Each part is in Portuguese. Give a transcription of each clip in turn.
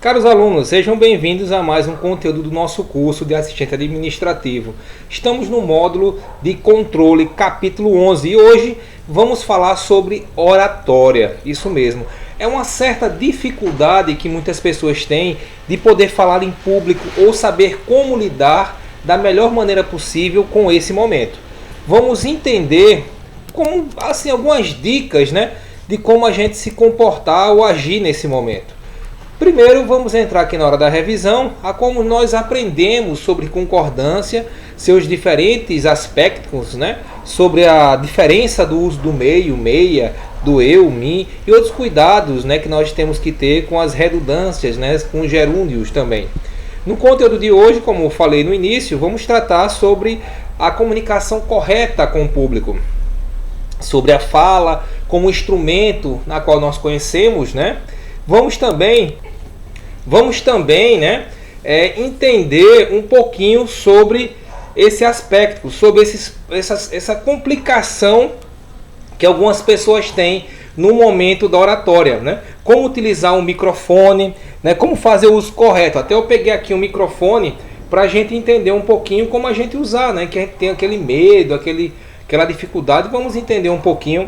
Caros alunos, sejam bem-vindos a mais um conteúdo do nosso curso de assistente administrativo. Estamos no módulo de controle, capítulo 11, e hoje vamos falar sobre oratória. Isso mesmo, é uma certa dificuldade que muitas pessoas têm de poder falar em público ou saber como lidar da melhor maneira possível com esse momento. Vamos entender algumas dicas, de como a gente se comportar ou agir nesse momento. Primeiro, vamos entrar aqui na hora da revisão, a como nós aprendemos sobre concordância, seus diferentes aspectos, sobre a diferença do uso do meio, meia, do eu, mim e outros cuidados, que nós temos que ter com as redundâncias, com gerúndios também. No conteúdo de hoje, como eu falei no início, vamos tratar sobre a comunicação correta com o público, sobre a fala como instrumento na qual nós conhecemos, Vamos também entender um pouquinho sobre esse aspecto, sobre essa complicação que algumas pessoas têm no momento da oratória, Como utilizar um microfone, como fazer o uso correto. Até eu peguei aqui um microfone para a gente entender um pouquinho como a gente usar, que a gente tem aquele medo, aquela dificuldade. Vamos entender um pouquinho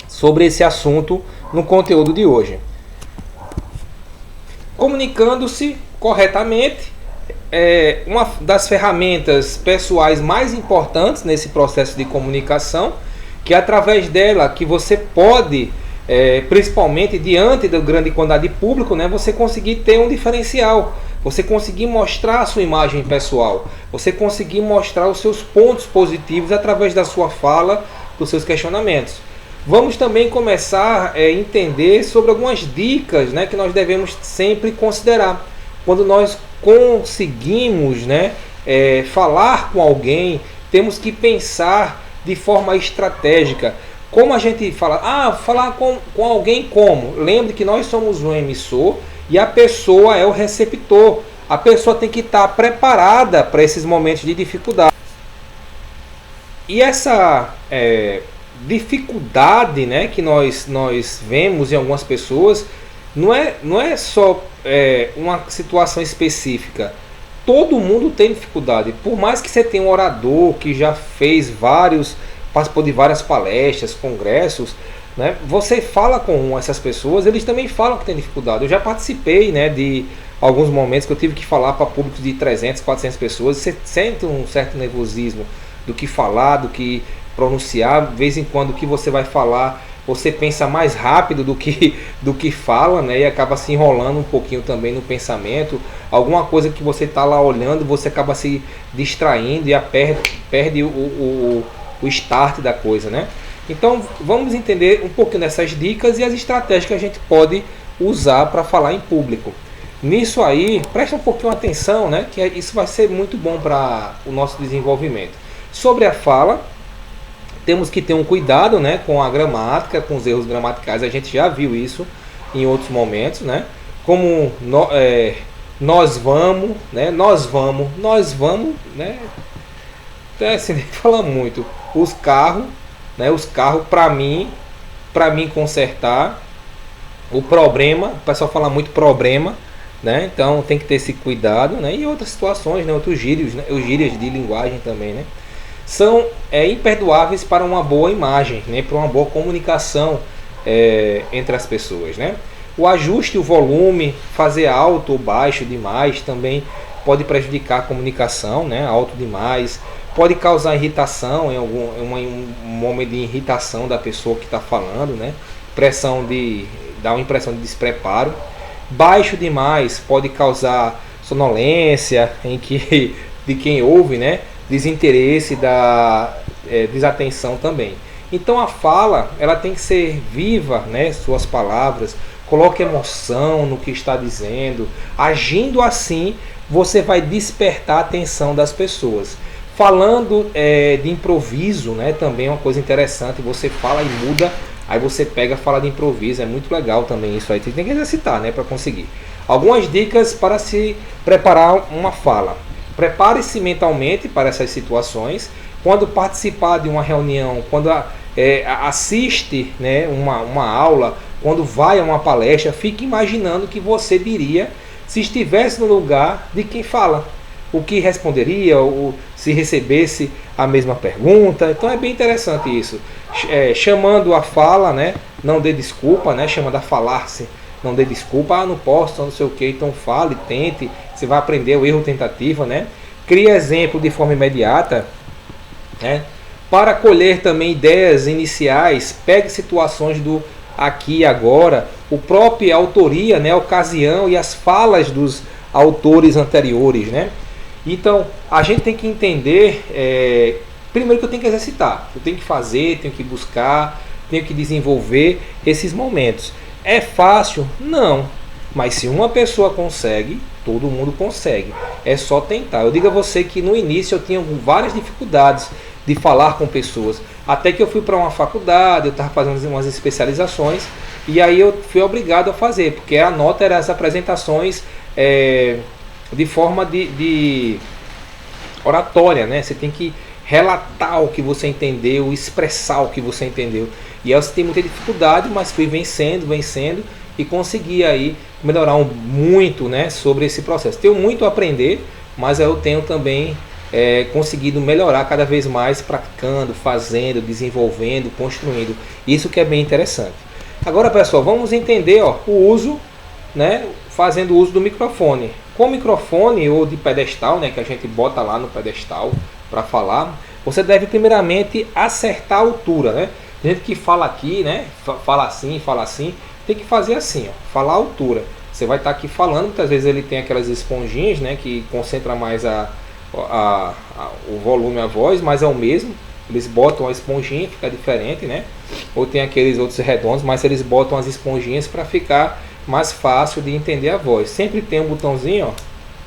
sobre esse assunto no conteúdo de hoje. Comunicando-se corretamente é uma das ferramentas pessoais mais importantes nesse processo de comunicação, que é através dela que você pode, principalmente diante da grande quantidade de público, você conseguir ter um diferencial, você conseguir mostrar a sua imagem pessoal, você conseguir mostrar os seus pontos positivos através da sua fala, dos seus questionamentos. Vamos também começar a entender sobre algumas dicas, que nós devemos sempre considerar. Quando nós conseguimos falar com alguém, temos que pensar de forma estratégica. Como a gente fala? Falar com alguém como? Lembre que nós somos um emissor e a pessoa é o receptor. A pessoa tem que estar preparada para esses momentos de dificuldade. E essa dificuldade que nós vemos em algumas pessoas não é só uma situação específica. Todo mundo tem dificuldade. Por mais que você tenha um orador que já participou de várias palestras, congressos, você fala com essas pessoas, eles também falam que tem dificuldade. Eu já participei de alguns momentos que eu tive que falar para públicos de 300, 400 pessoas. Você sente um certo nervosismo do que falar, do que pronunciar. De vez em quando o que você vai falar, você pensa mais rápido do que fala, e acaba se enrolando um pouquinho também no pensamento. Alguma coisa que você está lá olhando, você acaba se distraindo e perde o start da coisa, Então vamos entender um pouquinho dessas dicas e as estratégias que a gente pode usar para falar em público. Nisso aí, presta um pouquinho atenção, que isso vai ser muito bom para o nosso desenvolvimento. Sobre a fala, temos que ter um cuidado com a gramática, com os erros gramaticais. A gente já viu isso em outros momentos, como nós vamos, até assim, nem fala muito. Os carros para mim consertar. O problema, o pessoal fala muito problema, então tem que ter esse cuidado, e outras situações, outros gírios, os gírias de linguagem também, são imperdoáveis para uma boa imagem, para uma boa comunicação entre as pessoas, O ajuste, o volume, fazer alto ou baixo demais também pode prejudicar a comunicação, alto demais, pode causar irritação, em um momento de irritação da pessoa que está falando, dá uma impressão de despreparo. Baixo demais pode causar sonolência de quem ouve, desinteresse, desatenção também. Então a fala, ela tem que ser viva, suas palavras, coloque emoção no que está dizendo. Agindo assim, você vai despertar a atenção das pessoas. Falando de improviso, também é uma coisa interessante. Você fala e muda, aí você pega, fala de improviso. É muito legal também isso aí. Você tem que exercitar, para conseguir. Algumas dicas para se preparar uma fala. Prepare-se mentalmente para essas situações. Quando participar de uma reunião, quando assiste uma aula, quando vai a uma palestra, fique imaginando o que você diria se estivesse no lugar de quem fala. O que responderia, ou se recebesse a mesma pergunta. Então é bem interessante isso. Chamando a fala, né? Não dê desculpa, né? Chamando a falar-se, não dê desculpa. Ah, não posso, não sei o que. Então fale, tente. Você vai aprender o erro tentativa, né? Crie exemplo de forma imediata, né? Para colher também ideias iniciais, pegue situações do aqui e agora, o própria autoria, né? A ocasião e as falas dos autores anteriores, né? Então, a gente tem que entender, primeiro que eu tenho que exercitar, eu tenho que fazer, tenho que buscar, tenho que desenvolver esses momentos. É fácil? Não. Mas se uma pessoa consegue, todo mundo consegue. É só tentar. Eu digo a você que no início eu tinha várias dificuldades de falar com pessoas. Até que eu fui para uma faculdade, eu estava fazendo umas especializações, e aí eu fui obrigado a fazer, porque a nota era as apresentações... de forma de oratória, né? Você tem que relatar o que você entendeu, expressar o que você entendeu. E aí eu tenho muita dificuldade, mas fui vencendo e consegui aí melhorar muito, né, sobre esse processo. Tenho muito a aprender, mas eu tenho também conseguido melhorar cada vez mais praticando, fazendo, desenvolvendo, construindo. Isso que é bem interessante. Agora, pessoal, vamos entender o uso, né, fazendo uso do microfone. Com microfone ou de pedestal, né, que a gente bota lá no pedestal para falar, você deve primeiramente acertar a altura, né? Tem gente que fala aqui, né, fala assim, tem que fazer assim, falar a altura. Você vai estar aqui falando, muitas vezes ele tem aquelas esponjinhas, né, que concentra mais o volume, a voz, mas é o mesmo. Eles botam a esponjinha, fica diferente, né? Ou tem aqueles outros redondos, mas eles botam as esponjinhas para ficar mais fácil de entender a voz. Sempre tem um botãozinho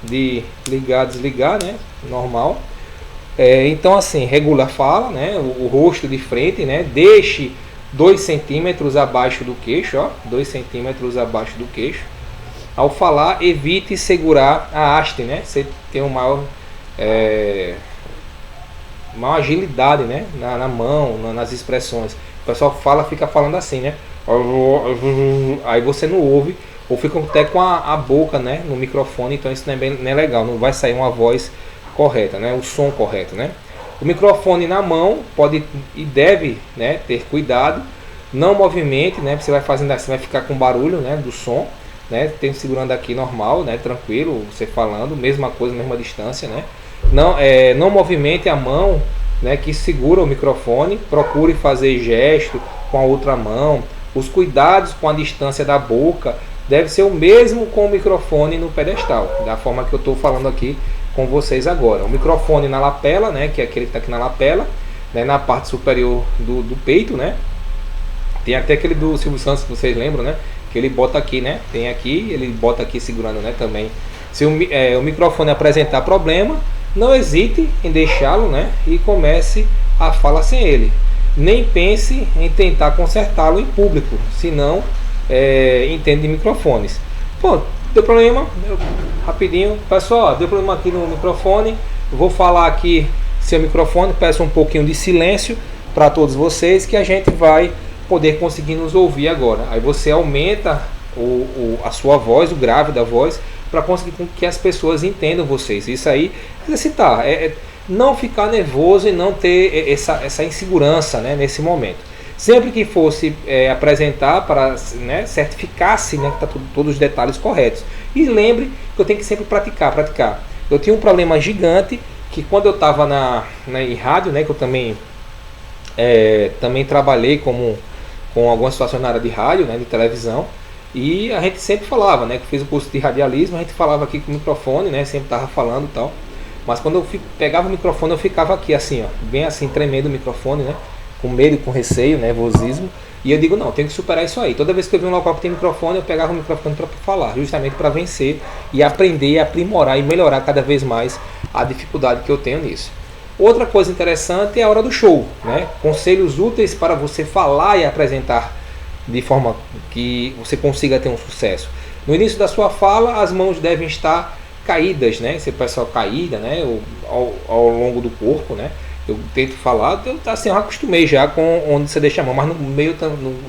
de ligar, desligar, né? Normal. Então assim, regula a fala, né? O rosto de frente, né? Deixe 2 centímetros abaixo do queixo, 2 centímetros abaixo do queixo. Ao falar, evite segurar a haste, né? Você tem uma maior agilidade, né? Na mão, nas expressões. O pessoal fica falando assim, né? Aí você não ouve, ou fica até com a boca, né, no microfone. Então isso não é legal, não vai sair uma voz correta, né, o som correto, né. O microfone na mão pode e deve, né, ter cuidado, não movimente, né, você vai fazendo assim, vai ficar com barulho, né, do som, né, tem segurando aqui normal, né, tranquilo, você falando, mesma coisa, mesma distância, né. Não movimente a mão, né, que segura o microfone, procure fazer gesto com a outra mão. Os cuidados com a distância da boca deve ser o mesmo com o microfone no pedestal, da forma que eu estou falando aqui com vocês agora. O microfone na lapela, né, que é aquele que está aqui na lapela, né, na parte superior do peito, né. Tem até aquele do Silvio Santos, vocês lembram, né, que ele bota aqui, né, tem aqui, ele bota aqui segurando, né, também. Se o microfone apresentar problema, não hesite em deixá-lo, né, e comece a falar sem ele. Nem pense em tentar consertá-lo em público, senão entende de microfones. Pô, deu problema, rapidinho, pessoal, deu problema aqui no microfone. Vou falar aqui seu microfone, peço um pouquinho de silêncio para todos vocês, que a gente vai poder conseguir nos ouvir agora. Aí você aumenta a sua voz, o grave da voz, para conseguir que as pessoas entendam vocês. Isso aí, exercitar, não ficar nervoso e não ter essa insegurança, né, nesse momento. Sempre que fosse apresentar, para, né, certificar-se, né, que está todos os detalhes corretos. E lembre que eu tenho que sempre praticar. Eu tinha um problema gigante, que quando eu estava em rádio, né, que eu também trabalhei com algumas situações na área de rádio, né, de televisão, e a gente sempre falava, né, que fiz o curso de radialismo, a gente falava aqui com o microfone, né, sempre estava falando e tal. Mas quando eu pegava o microfone, eu ficava aqui assim, bem assim, tremendo o microfone, né, com medo, com receio, nervosismo. E eu digo, não, tenho que superar isso aí. Toda vez que eu vi um local que tem microfone, eu pegava o microfone para falar, justamente para vencer e aprender, aprimorar e melhorar cada vez mais a dificuldade que eu tenho nisso. Outra coisa interessante é a hora do show, né? Conselhos úteis para você falar e apresentar de forma que você consiga ter um sucesso. No início da sua fala, as mãos devem estar caídas, né? Esse pessoal caída, né? Ao longo do corpo, né? Eu tento falar, assim, eu acostumei já com onde você deixa a mão, mas no meio,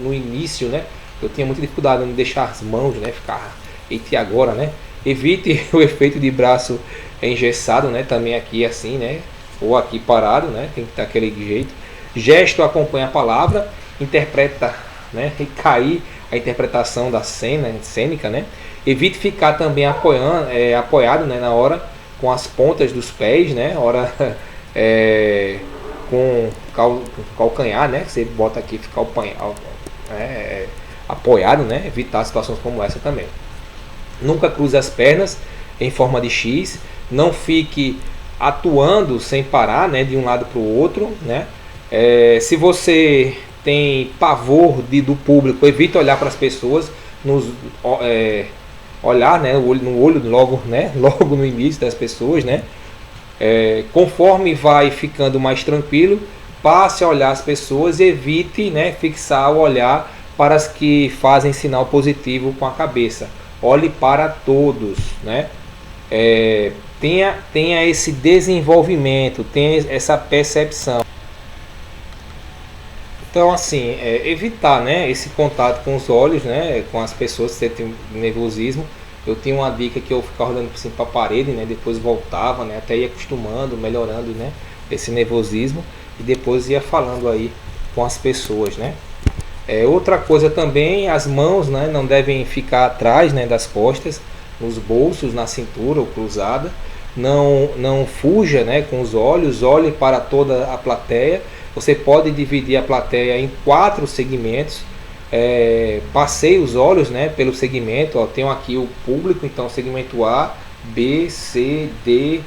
no início, né? Eu tinha muita dificuldade em deixar as mãos, né, ficar, eita, e agora, né? Evite o efeito de braço engessado, né, também aqui assim, né, ou aqui parado, né, tem que estar aquele jeito. Gesto acompanha a palavra, interpreta, né, e cair a interpretação da cênica, né. Evite ficar também apoiado, né, na hora com as pontas dos pés, né, hora com calcanhar, né, você bota aqui, ficar apoiado, né, evitar situações como essa também. Nunca cruze as pernas em forma de X, não fique atuando sem parar, né, de um lado para o outro, né. Se você tem pavor do público, evite olhar para as pessoas, olhar, né, no olho logo, né, logo no início das pessoas, né. Conforme vai ficando mais tranquilo, passe a olhar as pessoas e evite, né, fixar o olhar para as que fazem sinal positivo com a cabeça. Olhe para todos, né? Tenha esse desenvolvimento, tenha essa percepção. Então, assim, evitar, né, esse contato com os olhos, né, com as pessoas que têm nervosismo. Eu tinha uma dica que eu ficava olhando assim, para a parede, né, depois voltava, né, até ia acostumando, melhorando, né, esse nervosismo, e depois ia falando aí com as pessoas, né. Outra coisa também, as mãos, né, não devem ficar atrás, né, das costas, nos bolsos, na cintura ou cruzada. Não fuja, né, com os olhos, olhe para toda a plateia. Você pode dividir a plateia em 4 segmentos. Passeie os olhos, né, pelo segmento. Tenho aqui o público, então segmento A, B, C, D,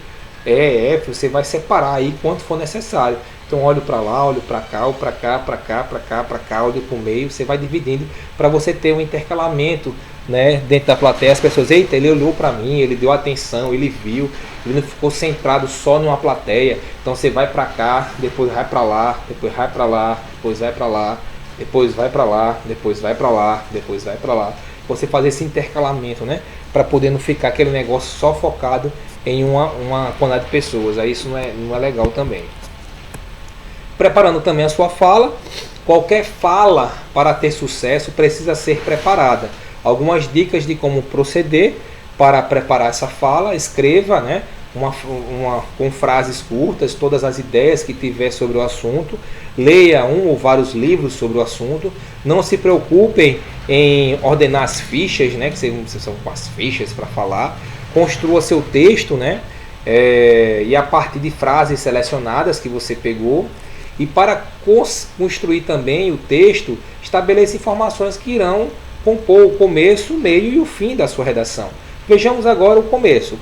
E, F. Você vai separar aí quanto for necessário. Então olho para lá, olho para cá, olho para cá, para cá, para cá, para cá, olho para o meio. Você vai dividindo para você ter um intercalamento, né, dentro da plateia. As pessoas, eita, ele olhou para mim, ele deu atenção, ele viu, ele não ficou centrado só numa plateia. Então você vai para cá, depois vai para lá, depois vai para lá, depois vai para lá, depois vai para lá, depois vai para lá, depois vai para lá. Você fazer esse intercalamento, né, para poder não ficar aquele negócio só focado em uma quantidade de pessoas. Aí isso não é legal também. Preparando também a sua fala. Qualquer fala para ter sucesso precisa ser preparada. Algumas dicas de como proceder para preparar essa fala: escreva, né, com frases curtas, todas as ideias que tiver sobre o assunto. Leia um ou vários livros sobre o assunto. Não se preocupem em ordenar as fichas, né, que são com as fichas para falar. Construa seu texto, né, e a partir de frases selecionadas que você pegou. E para construir também o texto, estabeleça informações que irão compor o começo, o meio e o fim da sua redação. Vejamos agora o começo.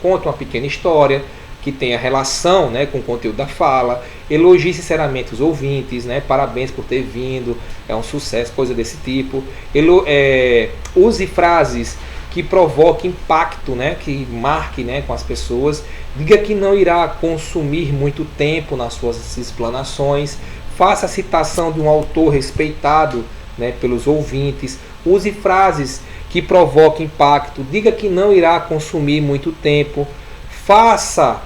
Conta uma pequena história que tenha relação, né, com o conteúdo da fala. Elogie sinceramente os ouvintes, né, parabéns por ter vindo, é um sucesso, coisa desse tipo. Use frases que provoquem impacto, né, que marque, né, com as pessoas. Diga que não irá consumir muito tempo nas suas explanações. Faça a citação de um autor respeitado, né, pelos ouvintes. Use frases que provoquem impacto. Diga que não irá consumir muito tempo. Faça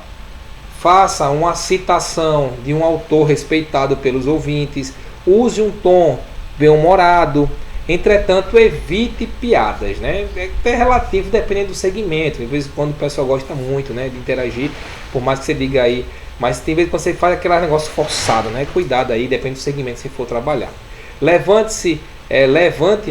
uma citação de um autor respeitado pelos ouvintes. Use um tom bem-humorado. Entretanto, evite piadas, né? É até relativo, dependendo do segmento. De vez em quando o pessoal gosta muito, né, de interagir, por mais que você diga aí. Mas tem vezes que você faz aquele negócio forçado, né? Cuidado aí, depende do segmento que você for trabalhar. Levante,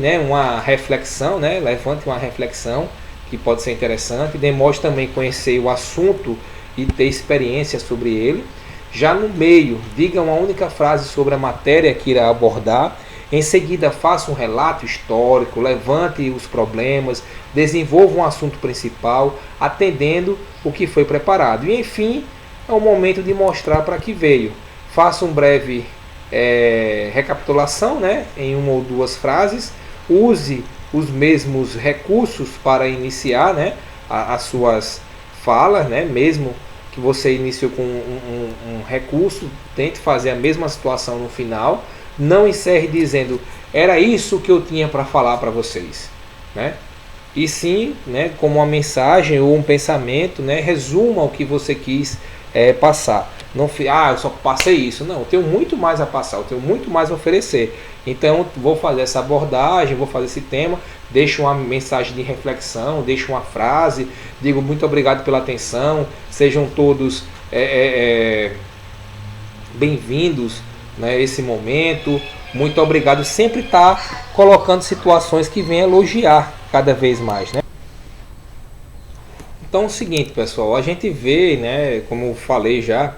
né, uma reflexão, né? Levante uma reflexão que pode ser interessante. Demonstre também conhecer o assunto e ter experiência sobre ele. Já no meio, diga uma única frase sobre a matéria que irá abordar. Em seguida, faça um relato histórico, levante os problemas, desenvolva um assunto principal, atendendo o que foi preparado. E, enfim, é o momento de mostrar para que veio. Faça um breve recapitulação, né, em uma ou duas frases. Use os mesmos recursos para iniciar, né, as suas falas, né, mesmo que você iniciou com um recurso, tente fazer a mesma situação no final. Não encerre dizendo, era isso que eu tinha para falar para vocês, né? E sim, né, como uma mensagem ou um pensamento, né, resuma o que você quis passar. Não, eu só passei isso. Não, eu tenho muito mais a passar, eu tenho muito mais a oferecer. Então, vou fazer essa abordagem, vou fazer esse tema, deixo uma mensagem de reflexão, deixo uma frase, digo muito obrigado pela atenção, sejam todos bem-vindos, né, esse momento, muito obrigado. Sempre tá colocando situações que vêm elogiar cada vez mais, né? Então é o seguinte, pessoal, a gente vê, né, como eu falei já,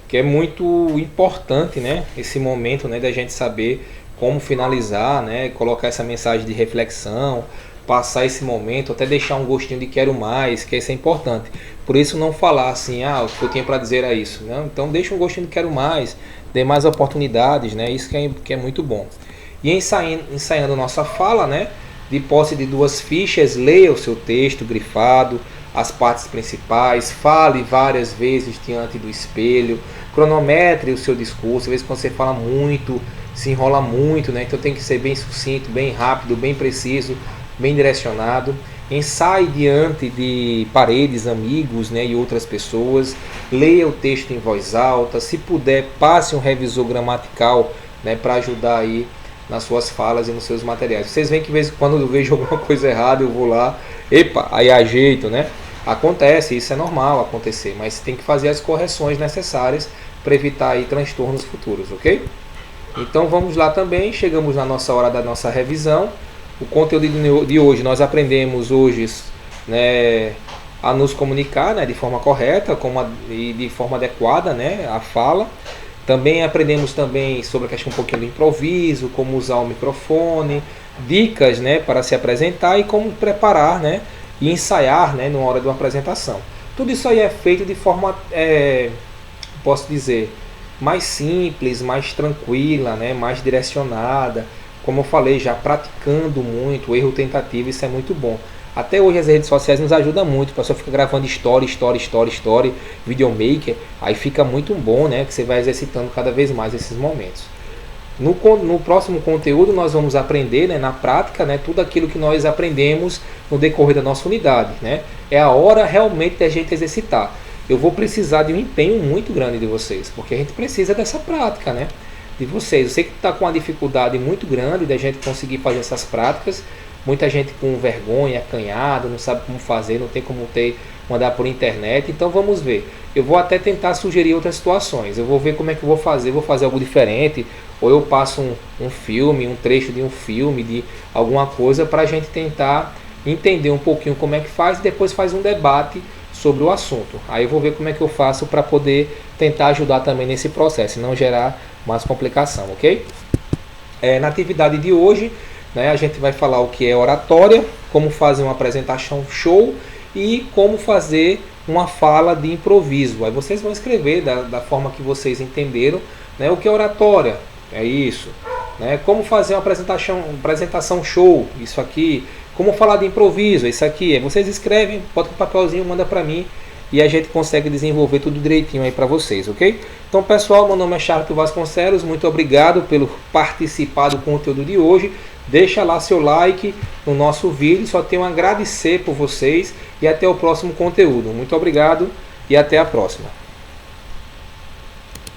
que é muito importante, né, esse momento, né, da gente saber como finalizar, né, colocar essa mensagem de reflexão, passar esse momento, até deixar um gostinho de quero mais, que isso é importante. Por isso não falar assim, o que eu tinha para dizer é isso, né? Então deixa um gostinho de quero mais, dê mais oportunidades, né? Isso que é muito bom. E ensaiando nossa fala, né, de posse de 2 fichas, leia o seu texto grifado, as partes principais, fale várias vezes diante do espelho, cronometre o seu discurso. Às vezes quando você fala muito, se enrola muito, né? Então tem que ser bem sucinto, bem rápido, bem preciso, bem direcionado. Ensaie diante de paredes, amigos, né, e outras pessoas. Leia o texto em voz alta. Se puder, passe um revisor gramatical, né, para ajudar aí nas suas falas e nos seus materiais. Vocês veem que de vez em quando eu vejo alguma coisa errada, eu vou lá, aí ajeito, né? Acontece, isso é normal acontecer, mas tem que fazer as correções necessárias para evitar aí transtornos futuros, ok? Então vamos lá também, chegamos na nossa hora da nossa revisão. O conteúdo de hoje, nós aprendemos hoje, né, a nos comunicar, né, de forma correta e de forma adequada, né, a fala. Também aprendemos também sobre a questão um pouquinho do improviso, como usar o microfone, dicas, né, para se apresentar e como preparar, né, e ensaiar, né, na hora de uma apresentação. Tudo isso aí é feito de forma, posso dizer, mais simples, mais tranquila, né, mais direcionada. Como eu falei, já praticando muito, erro tentativo, isso é muito bom. Até hoje as redes sociais nos ajudam muito, o pessoal fica gravando story, videomaker, aí fica muito bom, né, que você vai exercitando cada vez mais esses momentos. No próximo conteúdo nós vamos aprender, né, na prática, né, tudo aquilo que nós aprendemos no decorrer da nossa unidade, né. É a hora realmente da gente exercitar. Eu vou precisar de um empenho muito grande de vocês, porque a gente precisa dessa prática, né, de vocês. Eu sei que está com uma dificuldade muito grande da gente conseguir fazer essas práticas. Muita gente com vergonha, acanhado, não sabe como fazer, não tem como mandar por internet. Então vamos ver. Eu vou até tentar sugerir outras situações. Eu vou ver como é que eu vou fazer algo diferente. Ou eu passo um filme, um trecho de um filme, de alguma coisa, para a gente tentar entender um pouquinho como é que faz e depois faz um debate sobre o assunto. Aí eu vou ver como é que eu faço para poder tentar ajudar também nesse processo e não gerar mais complicação, ok? Na atividade de hoje, né, a gente vai falar o que é oratória, como fazer uma apresentação show e como fazer uma fala de improviso. Aí vocês vão escrever da forma que vocês entenderam, né, o que é oratória, é isso. Né, como fazer uma apresentação show, isso aqui. Como falar de improviso, isso aqui. Aí vocês escrevem, bota um papelzinho, manda para mim e a gente consegue desenvolver tudo direitinho aí para vocês, ok? Então, pessoal, meu nome é Charles Vasconcelos, muito obrigado pelo participar do conteúdo de hoje. Deixa lá seu like no nosso vídeo, só tenho a agradecer por vocês e até o próximo conteúdo. Muito obrigado e até a próxima.